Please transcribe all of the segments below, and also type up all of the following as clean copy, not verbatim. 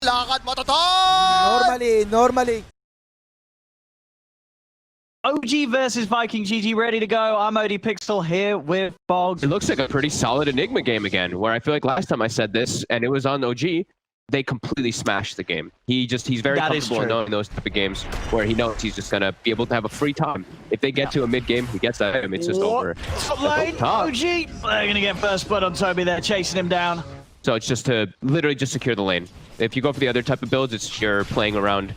Lakad mo, Toton! Normally. OG versus Viking GG ready to go. I'm OD Pixel here with Boggs. It looks like a pretty solid Enigma game again, where I feel like last time I said this, and it was on OG, they completely smashed the game. He's very comfortable in knowing those type of games where he knows he's just going to be able to have a free time. If they get to a mid-game, he gets that item, it's just over. Top lane, OG. They're going to get first blood on Toby there, chasing him down. So it's just to literally just secure the lane. If you go for the other type of builds, it's you're playing around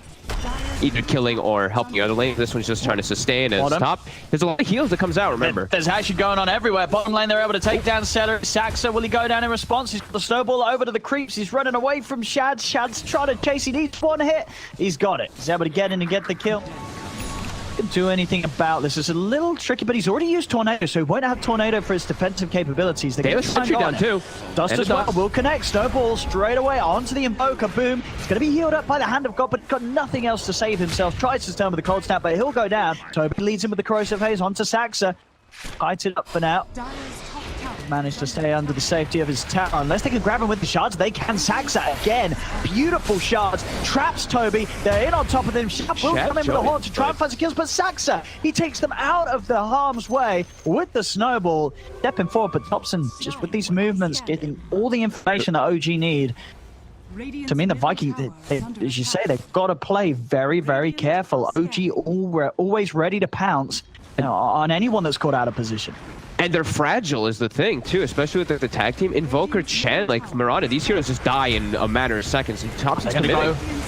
either killing or helping the other lane. This one's just trying to sustain and stop. There's a lot of heals that comes out, remember. There's action going on everywhere. Bottom lane, they're able to take down Celery. Saxa, will he go down in response? He's got the snowball over to the creeps. He's running away from Shad. Shad's trying to chase. He needs one hit. He's got it. He's able to get in and get the kill. Can do anything about this. It's a little tricky, but he's already used Tornado, so he won't have Tornado for his defensive capabilities. They have Sentry down too. Dust as well will connect. Snowball straight away onto the Invoker. Boom. He's going to be healed up by the Hand of God, but he's got nothing else to save himself. Tries to stun with the Cold Snap, but he'll go down. Toby leads him with the Corrosive Haze onto Saxa. Fight it up for now. Managed to stay under the safety of his tower. Unless they can grab him with the shards, they can. Saxa again. Beautiful shards. Traps Toby. They're in on top of them. Shad will come in with a horn to try and find some kills, but Saxa, he takes them out of the harm's way with the snowball. Stepping forward, but Thompson just with these movements, getting all the information that OG need. To mean the Vikings, as you say, they've got to play very, very careful. OG always ready to pounce on anyone that's caught out of position. And they're fragile is the thing, too, especially with the tag team. Invoker, Chen, like Miranda, these heroes just die in a matter of seconds. And Thompson's committing.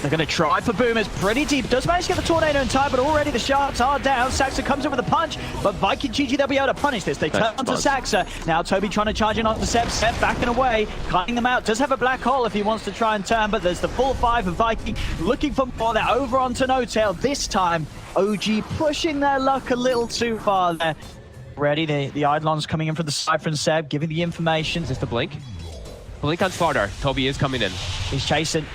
They're going to try for Boom. It's pretty deep. Does manage to get the Tornado in time, but already the shards are down. Saxa comes in with a punch, but Viking GG, they'll be able to punish this. They turn onto Saxa. Now Toby trying to charge in onto Seb. Seb backing away, cutting them out. Does have a black hole if he wants to try and turn, but there's the full 5 of Viking looking for more. They're over onto No-Tail. This time, OG pushing their luck a little too far there. Ready, the Eidolon's coming in for the Cypher and Seb, giving the information. Is this the blink? Blink on Spardar. Toby is coming in. He's chasing.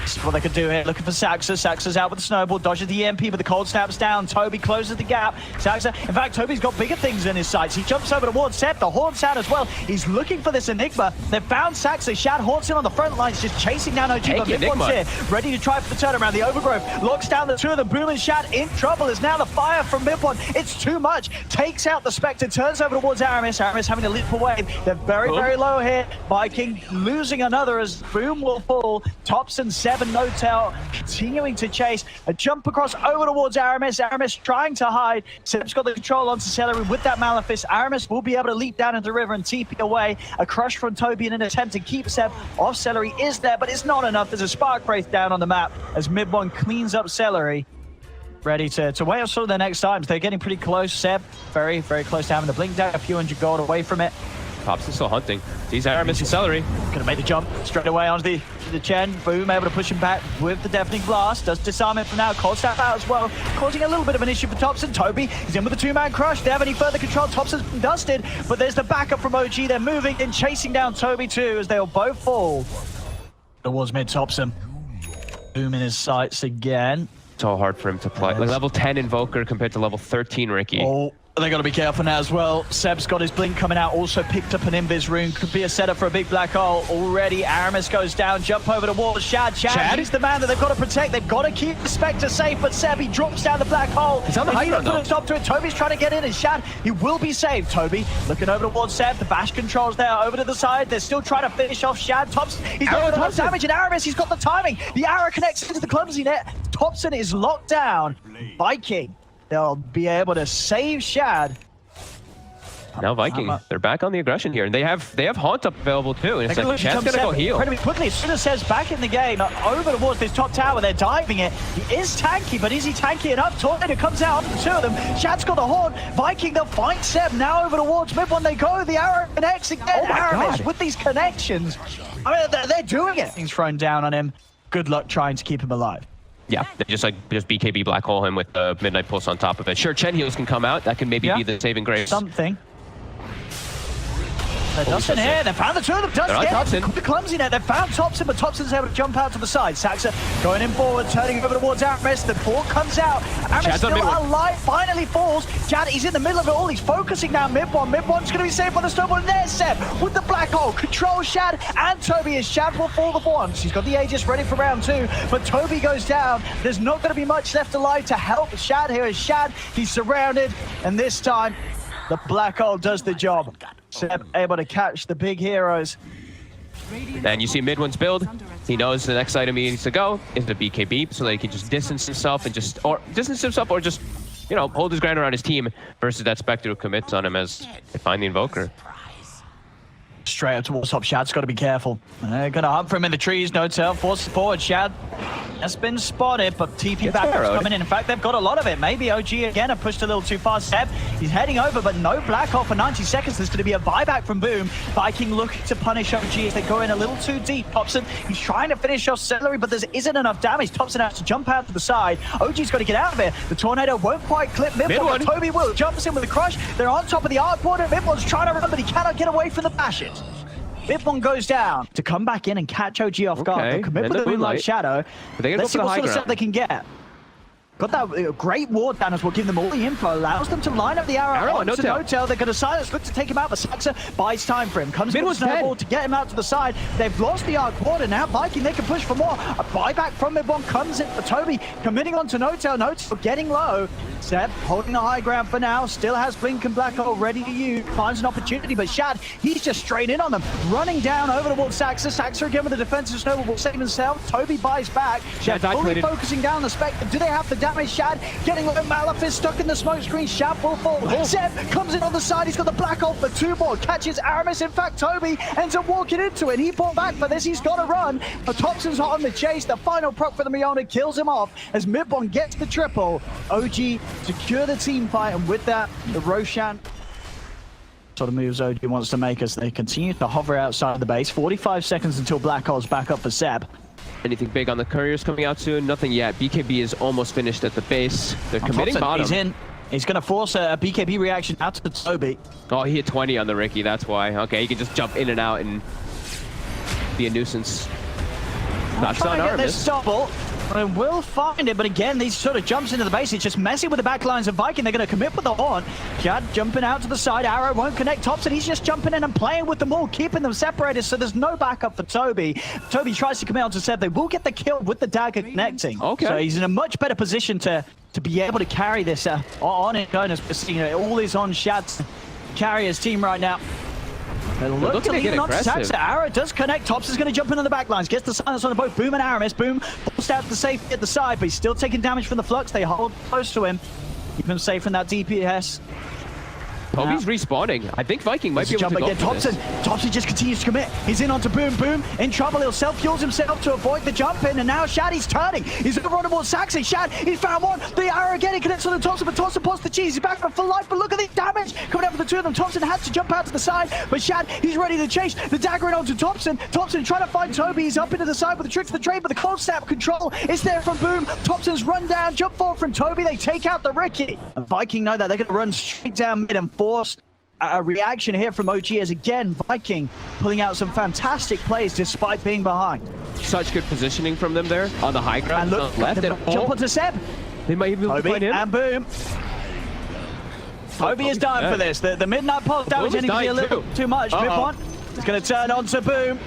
This is what they could do here. Looking for Saxa. Saxa's out with the snowball. Dodges the EMP, but the cold snap's down. Toby closes the gap. Saxa, in fact, Toby's got bigger things in his sights. He jumps over towards Seb. The horn's out as well. He's looking for this Enigma. They've found Saxa. Shad haunts in on the front lines, just chasing down OG. But Midwin's here, ready to try for the turnaround. The Overgrowth locks down the two of them. Boom and Shad in trouble. Is now the fire from Midwin. It's too much. Takes out the Spectre. Turns over towards Aramis. Aramis having a leap away. They're very, very low here. Viking losing another as Boom will fall. Thompson, 7, No-Tail continuing to chase. A jump across over towards Aramis. Aramis trying to hide. Seb's got the control onto Celery with that Malefice. Aramis will be able to leap down into the river and TP away. A crush from Toby in an attempt to keep Seb off. Celery is there, but it's not enough. There's a Spark Wraith down on the map as Midone cleans up Celery. Ready to wait until their next items. They're getting pretty close. Seb, very, very close to having the blink down. A few hundred gold away from it. Pops is still hunting. He's Aramis and Celery. Gonna make the jump straight away onto the Chen. Boom, able to push him back with the Deafening Blast. Does disarm it for now. Cold Snap out as well, causing a little bit of an issue for Thompson. Toby, he's in with a 2-man crush. They have any further control. Thompson's been dusted, but there's the backup from OG. They're moving and chasing down Toby too as they'll both fall towards mid. Thompson. Boom in his sights again. So hard for him to play. Like level 10 Invoker compared to level 13 Ricky. Oh, they got to be careful now as well. Seb's got his blink coming out, also picked up an Invis rune. Could be a setup for a big black hole already. Aramis goes down, jump over the wall. Shad, he's the man that they've got to protect. They've got to keep the Spectre safe, but Seb, he drops down the black hole. He's on the high ground, though. Stop to it. Toby's trying to get in, and Shad, he will be saved. Toby looking over towards Seb. The bash controls there, over to the side. They're still trying to finish off Shad. Thompson, he's got enough damage, and Aramis, he's got the timing. The arrow connects into the clumsy net. Thompson is locked down. Viking, they'll be able to save Shad. Now Viking, they're back on the aggression here, and they have Haunt up available too. And it's like Chad's gonna go heal. Incredibly quickly, as soon as Seb's back in the game, over towards this top tower, they're diving it. He is tanky, but is he tanky enough? Tornado comes out onto the two of them. Shad's got the horn. Viking, they'll fight Seb now over towards mid when they go. The arrow connects again. Aramis with these connections. I mean, they're doing it. Things thrown down on him. Good luck trying to keep him alive. Yeah, they just BKB black hole him with the Midnight Pulse on top of it. Sure, Chen heals can come out. That can maybe be the saving grace. Something. Dustin here, they found the two of them. Dustin, Thompson. The clumsy net, they found Thompson, but Thompson's able to jump out to the side. Saxa going in forward, turning over towards Aramis. The ball comes out. Aramis still alive, finally falls. Chad, he's in the middle of it all. He's focusing now mid one. Mid one's going to be saved by the snowball. And there's Seb with the black hole. Controls Shad and Toby as Shad will fall the once. He's got the Aegis ready for round two, but Toby goes down. There's not going to be much left alive to help Shad here. As Shad, he's surrounded, and this time the black hole does the job. Seb able to catch the big heroes. And you see mid one's build. He knows the next item he needs to go is the BKB, so that he can just distance himself or just, you know, hold his ground around his team versus that Spectre who commits on him as they find the Invoker. Straight up towards top. Shad's got to be careful. They're going to hunt for him in the trees. No tail. Forces forward. Shad has been spotted, but TP backup's coming in. In fact, they've got a lot of it. Maybe OG again have pushed a little too far. Seb, he's heading over, but no black hole for 90 seconds. There's going to be a buyback from Boom. Viking looking to punish OG as they go in a little too deep. Thompson, he's trying to finish off Celery, but there isn't enough damage. Thompson has to jump out to the side. OG's got to get out of it. The tornado won't quite clip mid one, but Toby will. Jumps in with a crush. They're on top of the arc border. Mid one's trying to run, but he cannot get away from the bashes. Mid-one goes down to come back in and catch OG off guard. They'll commit with the Moonlight Shadow. Let's see what sort of set they can get. Got that great ward down as well, giving them all the info, allows them to line up the arrow onto No-Tail. They're going to silence, look to take him out, but Saxa buys time for him. Comes in with Snowball to get him out to the side. They've lost the arc border now. Viking, they can push for more. A buyback from mid-one comes in for Toby, committing onto No-Tail. No-Tail getting low. Seb holding the high ground for now, still has Blink and Black Hole ready to use, finds an opportunity, but Shad, he's just straight in on them, running down over towards Saxa. Saxa again with the defensive Snowball will save himself. Toby buys back. Shad fully focusing down the Spectre. Do they have the damage? Shad getting low. Malefist stuck in the smoke screen. Shad will fall. Seb comes in on the side. He's got the Black Hole for two more. Catches Aramis. In fact, Toby ends up walking into it. He fought back for this. He's got to run. But Thompson's hot on the chase. The final proc for the Miona kills him off as Mid-One gets the triple. OG secure the team fight, and with that, the Roshan sort of moves OG wants to make as they continue to hover outside the base. 45 seconds until Black Hole's back up for Seb. Anything big on the couriers coming out soon? Nothing yet. BKB is almost finished at the base. They're committing bottom. He's in. He's going to force a BKB reaction out to Toby. Oh, he hit 20 on the Ricky. That's why. Okay, he can just jump in and out and be a nuisance. That's on Aramis. Double. And will find it, but again, these sort of jumps into the base. It's just messing with the back lines of Viking. They're going to commit with the horn. Jad jumping out to the side. Arrow won't connect Thompson. He's just jumping in and playing with them all, keeping them separated, so there's no backup for Toby. Toby tries to commit onto Seb. They will get the kill with the dagger connecting. Okay. So he's in a much better position to be able to carry this on his own. As you know, all is on Shad to carry his team right now. They look to even on Saxa. Arrow does connect. Thompson's going to jump into the back lines. Gets the silence on both Boom and Aramis. Boom forced out to safety at the side, but he's still taking damage from the flux. They hold close to him. Keep him safe from that DPS. Toby's respawning. I think Viking might be able to go for Thompson. this. Thompson just continues to commit. He's in onto Boom. Boom in trouble. He'll self-fuels himself to avoid the jump in, and now Shad, he's turning. He's over on towards Saxon. Shad, he's found one. The arrow again, he connects on the Thompson, but Thompson pops the cheese. He's back for life, but look at the damage coming up for the two of them. Thompson has to jump out to the side, but Shad, he's ready to chase. The dagger in onto Thompson. Thompson trying to find Toby. He's up into the side with the trick to the trade, but the cold snap control is there from Boom. Thompson's run down, jump forward from Toby. They take out the Ricky. And Viking know that they're going to run straight down mid and force a reaction here from OG as again Viking pulling out some fantastic plays despite being behind. Such good positioning from them there on the high ground. And look, left jump onto Seb. They might even find him. And Boom. Toby is dying for this. The midnight pulse damage ending to be a little too much. Mid-one is going to turn on to Boom.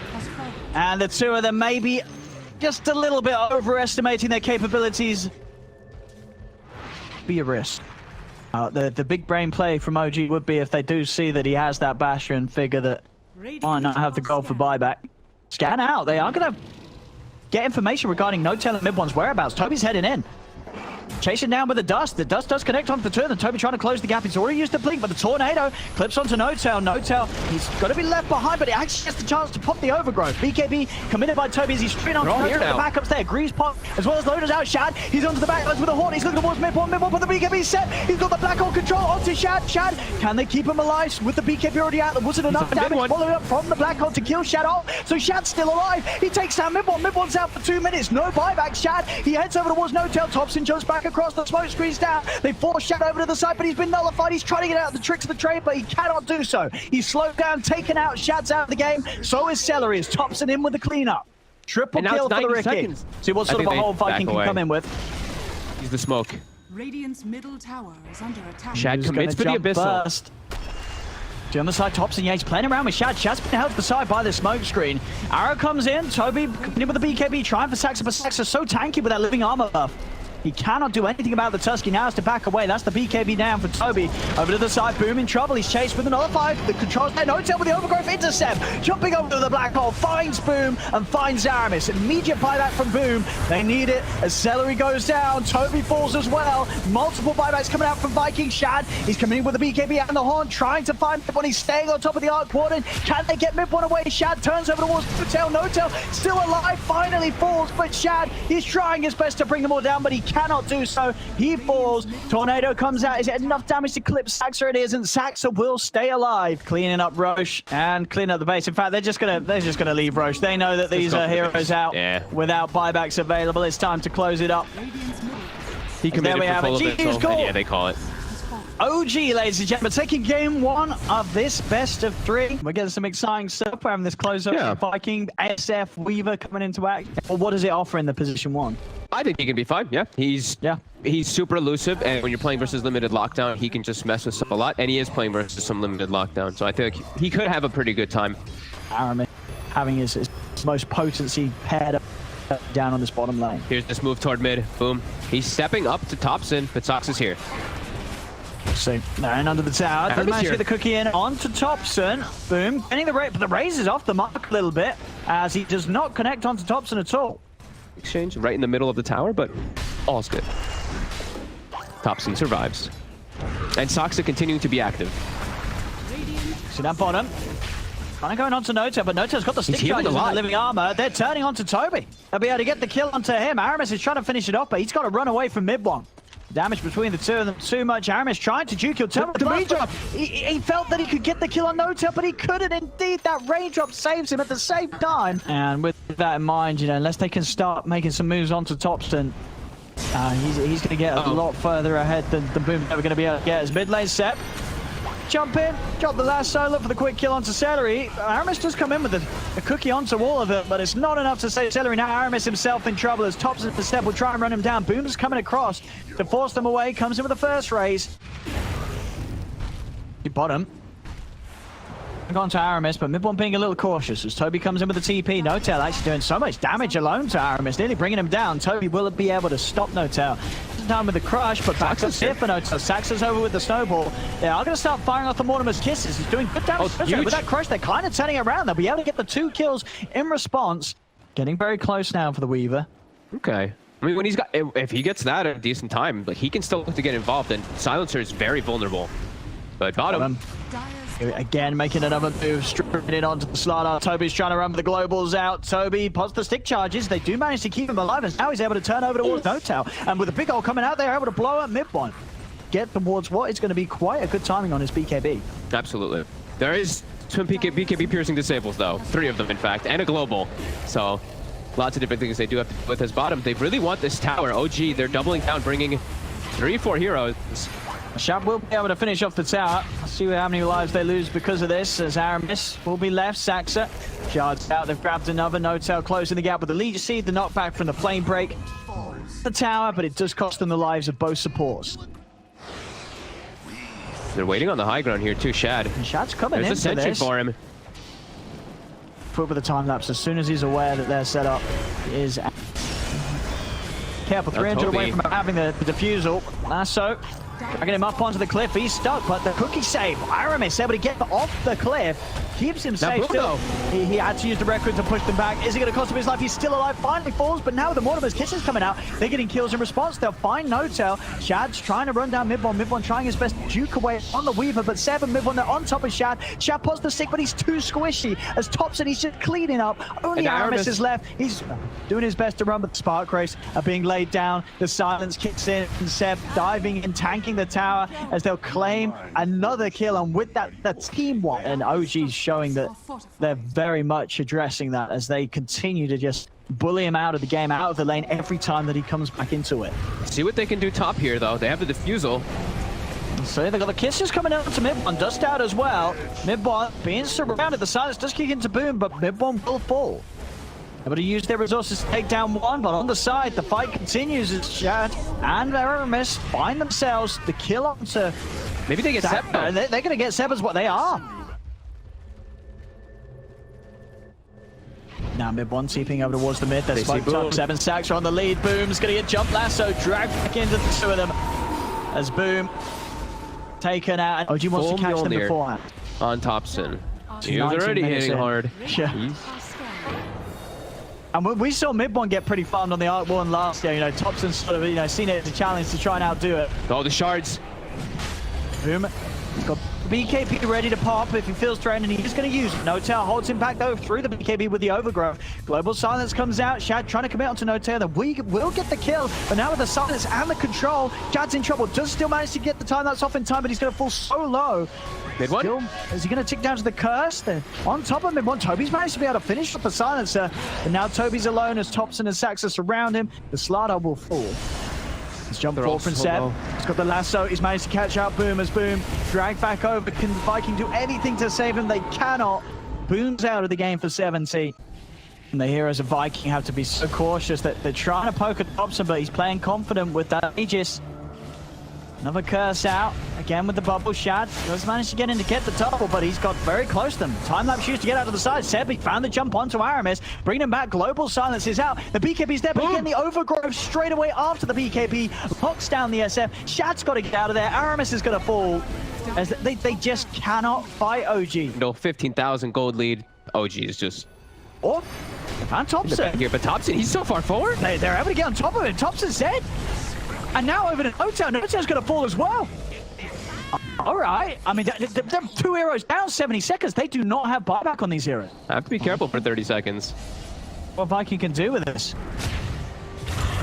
And the two of them maybe just a little bit overestimating their capabilities. Be a risk. The big brain play from OG would be if they do see that he has that basher and figure that might not have the goal for buyback. Scan out. They are going to get information regarding No-Tail and Mid-One's whereabouts. Toby's heading in. Chasing down with the dust. The dust does connect onto the turn, and Toby trying to close the gap. He's already used the blink, but the tornado clips onto No-Tail. No-Tail, he's got to be left behind, but he actually gets the chance to pop the overgrowth. BKB committed by Toby as he's straight onto No-Tail. The backups there. Greaves pop as well as loaders out. Shad, he's onto the backlines with a horn. He's looking towards Mid-One. Mid-One for the BKB set. He's got the black hole control onto Shad. Shad, can they keep him alive with the BKB already out? There wasn't enough damage following up from the black hole to kill Shad off. So Shad's still alive. He takes down Mid-One. Mid-One's out for 2 minutes. No buyback. Shad, he heads over towards No-Tail. Thompson jumps back across, the smoke screen's down. They force Shad over to the side, but he's been nullified. He's trying to get out the tricks of the trade, but he cannot do so. He's slowed down, taken out. Shad's out of the game. So is Celery. As Thompson in with the cleanup. Triple kill for the Ricky. Seconds. See what sort of a hold Viking can come in with. He's the smoke. Radiant's middle tower is under attack. Shad commits for the Abyssal. First. On the side, Thompson, yeah, he's playing around with Shad. Shad's been held to the side by the smoke screen. Arrow comes in, Toby in with the BKB, trying for Saxa, but Saxa's so tanky with that living armor buff. He cannot do anything about the Tusky. Now has to back away. That's the BKB down for Toby. Over to the side, Boom in trouble. He's chased with another 5. The controls there. No tail with the overgrowth intercept. Jumping over to the black hole. Finds Boom and finds Aramis. Immediate buyback from Boom. They need it as Celery goes down. Toby falls as well. Multiple buybacks coming out from Viking. Shad, he's coming in with the BKB and the horn, trying to find Mid1. He's staying on top of the Arc Warden. Can they get Mid1 away? Shad turns over towards No tail. Still alive. Finally falls, but Shad, he's trying his best to bring them all down, but he cannot do so. He falls. Tornado comes out. Is it enough damage to clip Saxa? It isn't. Saxa will stay alive. Cleaning up Roche and cleaning up the base. In fact, they're just gonna leave Roche. They know that these are heroes out without buybacks available. It's time to close it up. He committed for full Abyssal. And yeah, they call it. OG, ladies and gentlemen, taking game 1 of this best of 3. We're getting some exciting stuff. We're having this close-up. Viking, SF, Weaver coming into action. Well, what does it offer in the position 1? I think he can be fine. Yeah, he's super elusive, and when you're playing versus limited lockdown, he can just mess with stuff a lot. And he is playing versus some limited lockdown, so I think he could have a pretty good time. Aramis having his most potency paired up down on this bottom lane. Here's this move toward mid. Boom. He's stepping up to Thompson, but Sox is here. So, and under the tower, doesn't manage to get the cookie in onto Thompson. Boom, getting the raise, but the raise is off the mark a little bit as he does not connect onto Thompson at all. Exchange right in the middle of the tower, but all's good. Thompson survives. And Soxa continuing to be active. See that bottom. Kind of going on to Nota, but Nota's got the stick charges and the living armor. They're turning onto Toby. They'll be able to get the kill onto him. Aramis is trying to finish it off, but he's got to run away from Mid1. Damage between the two of them too much. Aramis trying to juke. He'll turn the range drop. He felt that he could get the kill on Nota, but he couldn't. Indeed, that range drop saves him at the same time. And with that in mind, you know, unless they can start making some moves onto Thompson, he's going to get a lot further ahead than Boom's ever going to be able to get. His mid lane set. Jump in, drop the last solo for the quick kill onto Celery. Aramis does come in with a cookie onto all of it, but it's not enough to save Celery. Now Aramis himself in trouble as Thompson the step will try and run him down. Boom's coming across to force them away, comes in with the first raise. Bottom. On to Aramis, but Mid1 being a little cautious as Toby comes in with the TP. Notail actually doing so much damage alone to Aramis, nearly bringing him down. Toby will be able to stop Notail. Down with the crush, but back up here for Notail. Saxa's over with the snowball. They are going to start firing off the Mortimer's kisses. He's doing good damage. With that crush, they're kind of turning it around. They'll be able to get the 2 kills in response. Getting very close now for the Weaver. Okay. I mean, when he's got, if he gets that at a decent time, like he can still look to get involved, and Silencer is very vulnerable. But bottom. Again, making another move, stripping it onto the slider. Toby's trying to run the globals out. Toby pods the stick charges. They do manage to keep him alive, and now he's able to turn over towards Notail. And with a big hole coming out, they're able to blow up Mid1. Get towards what is going to be quite a good timing on his BKB. Absolutely. There is some BKB piercing disables, though. 3 of them, in fact, and a global. So lots of different things they do have to do with his bottom. They really want this tower. OG, they're doubling down, bringing 3-4 heroes. Shab will be able to finish off the tower. See how many lives they lose because of this, as Aramis will be left. Saxa shards out. They've grabbed another. Notail closing the gap with the lead. You see the knockback from the flame break. The tower, but it does cost them the lives of both supports. They're waiting on the high ground here too, Shad. And Shad's coming in. There's a sentry for him. Put with the time lapse as soon as he's aware that their setup is careful. 300 away from having the defusal. Lasso. Dragging him up onto the cliff. He's stuck, but the cookie save. Aramis able to get off the cliff. Keeps him safe still. He had to use the record to push them back. Is it going to cost him his life? He's still alive. Finally falls, but now the Mortimer's kisses coming out. They're getting kills in response. They'll find Notail. Shad's trying to run down Mid1. Mid1 trying his best to juke away on the Weaver, but 7 Mid1 they're on top of Shad. Shad pods the stick, but he's too squishy. As Thompson, he's just cleaning up. Only Aramis is left. He's doing his best to run, but the Spark Race are being laid down. The silence kicks in. Seb diving and tanking the tower as they'll claim another kill. And with that, the team one. And OG's showing that they're very much addressing that as they continue to just bully him out of the game, out of the lane every time that he comes back into it. See what they can do top here, though. They have the defusal. So they got the kisses coming out to mid one, dust out as well. Mid one being surrounded. The silence does kick into Boom, but mid one will fall. Able to use their resources to take down one, but on the side, the fight continues as Shad and Aramis find themselves the kill onto. Maybe they get Seb. They're going to get Seb as what they are. Now mid one TPing over towards the mid. There's smoke top. 7 stacks are on the lead. Boom's going to get jump lasso, dragged back into the two of them as Boom taken out. OG wants to catch them beforehand. On Topson. He was already hitting hard. Yeah. And we saw mid one get pretty farmed on the Arc One last year. You know, Topson sort of, seen it as a challenge to try and outdo it. Oh, the shards. Boom. He's got BKB ready to pop if he feels threatened, and he's going to use it. No-Tail holds him back, though, through the BKB with the overgrowth. Global Silence comes out. Shad trying to commit onto No-Tail. Then we will get the kill, but now with the Silence and the control, Shad's in trouble. Does still manage to get the time that's off in time, but he's going to fall so low. Mid one. Still, is he going to tick down to the curse? Then on top of mid one, Toby's managed to be able to finish up the Silencer, but now Toby's alone as Topson and Saxa surround him. The Slardar will fall. He's jumped forward from Seb. He's got the lasso. He's managed to catch out Boom as Boom dragged back over. Can Viking do anything to save him? They cannot. Boom's out of the game for 70. And the heroes of Viking have to be so cautious that they're trying to poke at Topson, but he's playing confident with that Aegis. Another curse out. Again with the bubble. Shad does manage to get in to get the double, but he's got very close to them. Time-lapse shoots to get out of the side. Seb, he found the jump onto Aramis. Bringing him back. Global Silence is out. The BKB's there, but again, the overgrowth straight away after the BKB. Locks down the SF. Shad's got to get out of there. Aramis is going to fall. As they just cannot fight OG. No, 15,000 gold lead. OG is just... Oh, and Topson. Here, but Topson, he's so far forward. They're able to get on top of it. Topson's dead. And now over to No-Tail. No-Tail's going to fall as well. All right. I mean, they're 2 heroes down 70 seconds. They do not have buyback on these heroes. I have to be careful for 30 seconds. What Viking can do with this.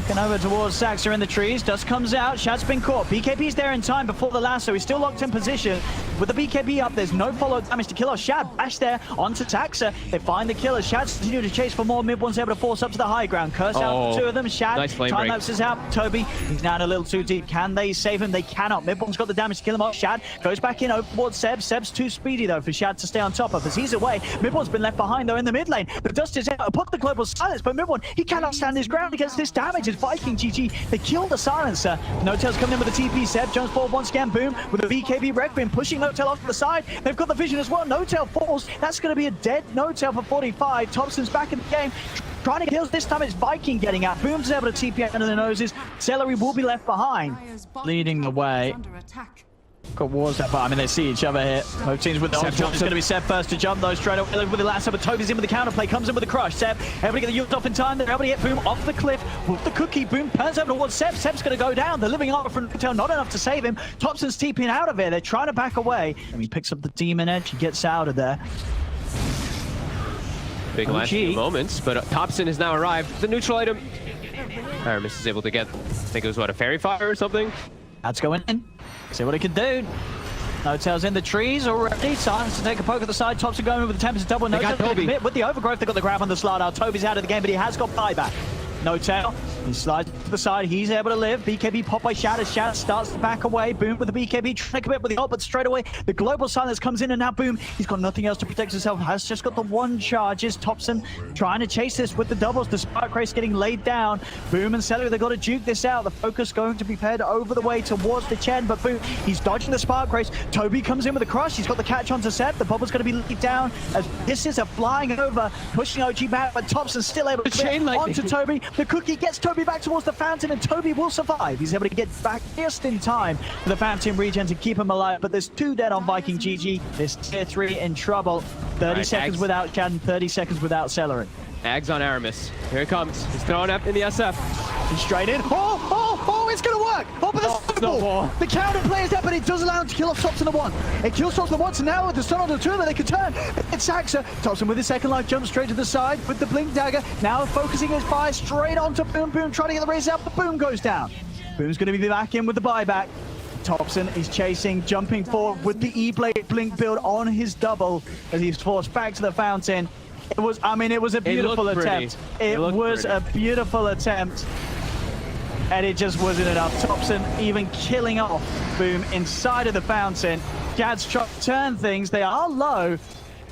Looking over towards Saxa in the trees. Dust comes out. Shad's been caught. BKB's there in time before the lasso. He's still locked in position. With the BKB up, there's no follow damage to kill off. Shad bash there onto Saxa. They find the killer. Shad's continue to chase for more. Mid one's able to force up to the high ground. Curse out the two of them. Shad, nice time-lapse is out. Toby, he's now in a little too deep. Can they save him? They cannot. Mid one's got the damage to kill him off. Shad goes back in over towards Seb. Seb's too speedy, though, for Shad to stay on top of. As he's away, Mid one's been left behind, though, in the mid lane. The Dust is out. Put the Global Silence, but Mid one, he cannot stand his ground against this damage. It's Viking GG. They killed the Silencer. No-Tail's coming in with a TP. Seb jumps forward once again. Boom with a BKB Requiem, pushing No-Tail off to the side. They've got the vision as well. No-Tail falls. That's going to be a dead No-Tail for 45. Topson's back in the game. Trying to kill. This time it's Viking getting out. Boom's able to TP out under their noses. Celery will be left behind. Leading the way. Got wars that, but I mean, they see each other here. Both teams with the jump. It's going to be Seb first to jump, though, straight away with the lasso, but Toby's in with the counterplay, comes in with the crush. Seb, able to get the ult off in time. They're able to get Boom off the cliff with the cookie. Boom turns over towards Seb. Seb's going to go down. The living armor from No-Tail, not enough to save him. Topson's TPing out of it. They're trying to back away. And he picks up the Demon Edge. He gets out of there. Big last few moments, but Topson has now arrived. The neutral item. Aramis is able to get, I think it was, what, a fairy fire or something? That's going in. See what it can do. No-Tail's in the trees already. Silence to take a poke at the side. Topson going in with the Tempest double. No-Tail with the overgrowth. They got the grab on the Slardar. Toby's out of the game, but he has got buyback. No-Tail, he slides to the side. He's able to live. BKB pop by Shad as Shad starts to back away. Boom with the BKB, trying to commit with the ult, but straight away the Global Silence comes in, and now Boom, he's got nothing else to protect himself. Has just got the one charges. Topson trying to chase this with the doubles. The Spark Race getting laid down. Boom and Celery, they've got to duke this out. The focus going to be paired over the way towards the Chen, but Boom, he's dodging the Spark Race. Toby comes in with a crush. He's got the catch onto Seb. The bubble's going to be laid down as kisses are flying over, pushing OG back, but Topson's still able to get onto Toby. The cookie gets Toby back towards the fountain, and Toby will survive. He's able to get back just in time for the fountain regen to keep him alive, but there's 2 dead on Viking GG. There's tier 3 in trouble. 30 seconds without Chad and 30 seconds without Celery. Ags on Aramis. Here he comes. He's throwing up in the SF. He's straight in. Oh, it's going to work. Oh, but the snowball. The counter play is there, but it does allow him to kill off Topson the one. It kills Topson the once, and now with the stun on the 2, they can turn. It's Saxa. Topson with his second life jumps straight to the side with the blink dagger. Now focusing his fire straight onto Boom. Boom trying to get the race out, but Boom goes down. Boom's going to be back in with the buyback. Topson is chasing, jumping forward with the E-Blade blink build on his double as he's forced back to the fountain. It was, I mean, it was a beautiful attempt. It was a beautiful attempt. And it just wasn't enough. Thompson even killing off Boom inside of the fountain. Jad's trying to turn things. They are low.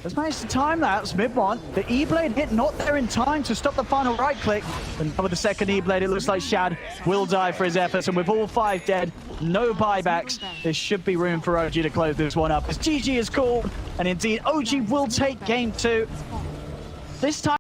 Has managed to time that. It's mid-one. The E-Blade hit not there in time to stop the final right click. And with the second E-Blade, it looks like Shad will die for his efforts. And with all 5 dead, no buybacks, there should be room for OG to close this one up. As GG is called, and indeed, OG will take game 2. This time.